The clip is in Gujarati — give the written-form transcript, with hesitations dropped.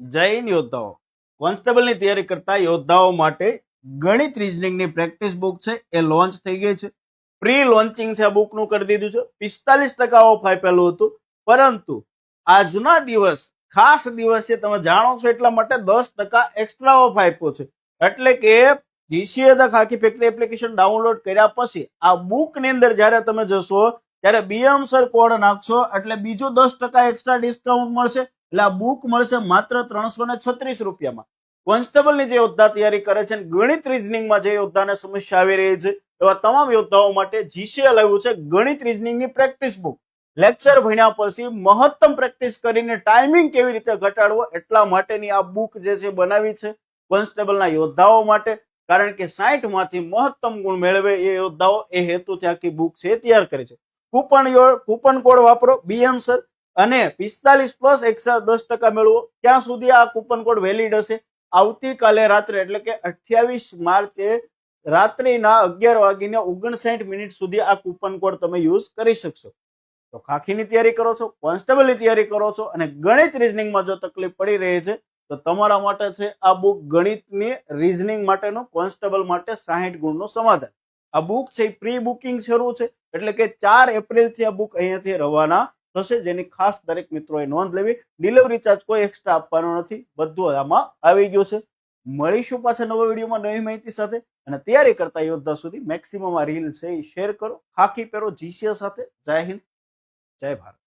જૈન યોદ્ધાઓ કોન્સ્ટેબલની તૈયારી કરતા યોદ્ધાઓ માટે ગણિત રીઝનિંગની પ્રેક્ટિસ બુક છે એ લોન્ચ થઈ ગઈ છે. પ્રી લોન્ચિંગ છે આ બુકનું કરી દીધું છે. 45% ઓફ આપેલું હતું, પરંતુ આજના દિવસ ખાસ દિવસે તમે જાણો છો એટલા માટે 10% એક્સ્ટ્રા ઓફ આપ્યો છે. એટલે કે GCA the khaki factory application download કર્યા પછી આ બુક ની અંદર જયારે તમે જશો ત્યારે બીએમ સર કોડ નાખશો એટલે બીજું 10% એક્સ્ટ્રા ડિસ્કાઉન્ટ મળશે. એટલે આ બુક મળશે માત્ર 336 રૂપિયામાં. કોન્સ્ટેબલની જે યોદ્ધા તૈયારી કરે છે, ગણિત રીઝનિંગમાં જે યોદ્ધાને સમસ્યા આવી રહી છે એવા તમામ યોદ્ધાઓ માટે જીસીએ લાવ્યું છે ગણિત રીઝનિંગની પ્રેક્ટિસ બુક. લેક્ચર ભણ્યા પછી મહત્તમ પ્રેક્ટિસ કરીને ટાઈમિંગ કેવી રીતે ઘટાડવો એટલા માટેની આ બુક જે છે બનાવી છે કોન્સ્ટેબલના યોદ્ધાઓ માટે. કારણ કે 60 માંથી મહત્તમ ગુણ મેળવે એ યોદ્ધાઓ એ હેતુથી આખી બુક છે તૈયાર કરી છે. કૂપન કોડ વાપરો બીએમ સર અને 45 પ્લસ એક્સ્ટ્રા 10% મેળવો. ક્યાં સુધી આ કૂપન કોડ વેલિડ હશે? આવતીકાલે રાત્રે એટલે કે 28 માર્ચે રાત્રિના 11:59 સુધી આ કૂપન કોડ તમે યુઝ કરી શકશો. તો ખાખીની તૈયારી કરો છો, કોન્સ્ટેબલની તૈયારી કરો છો અને ગણિત રીઝનિંગમાં જો તકલીફ પડી રહી છે તો તમારા માટે છે આ બુક ગણિતની રીઝનિંગ માટેનું, કોન્સ્ટેબલ માટે 60 ગુણનું સમાધાન. આ બુક છે પ્રી બુકિંગ શરૂ છે એટલે કે 4 એપ્રિલથી આ બુક અહીંયાથી રવાના થશે, જેની ખાસ દરેક મિત્રોએ નોંધ લેવી. ડિલિવરી ચાર્જ કોઈ એક્સ્ટ્રા આપવાનો નથી, બધું આમાં આવી ગયું છે. મળીશું પાછા નવા વિડીયોમાં નવી માહિતી સાથે. અને તૈયારી કરતા યોદ્ધા સુધી મેક્સિમમ આ રીલ છે એ શેર કરો. ખાખી પહેરો જીસીએ સાથે. જય હિન્દ, જય ભારત.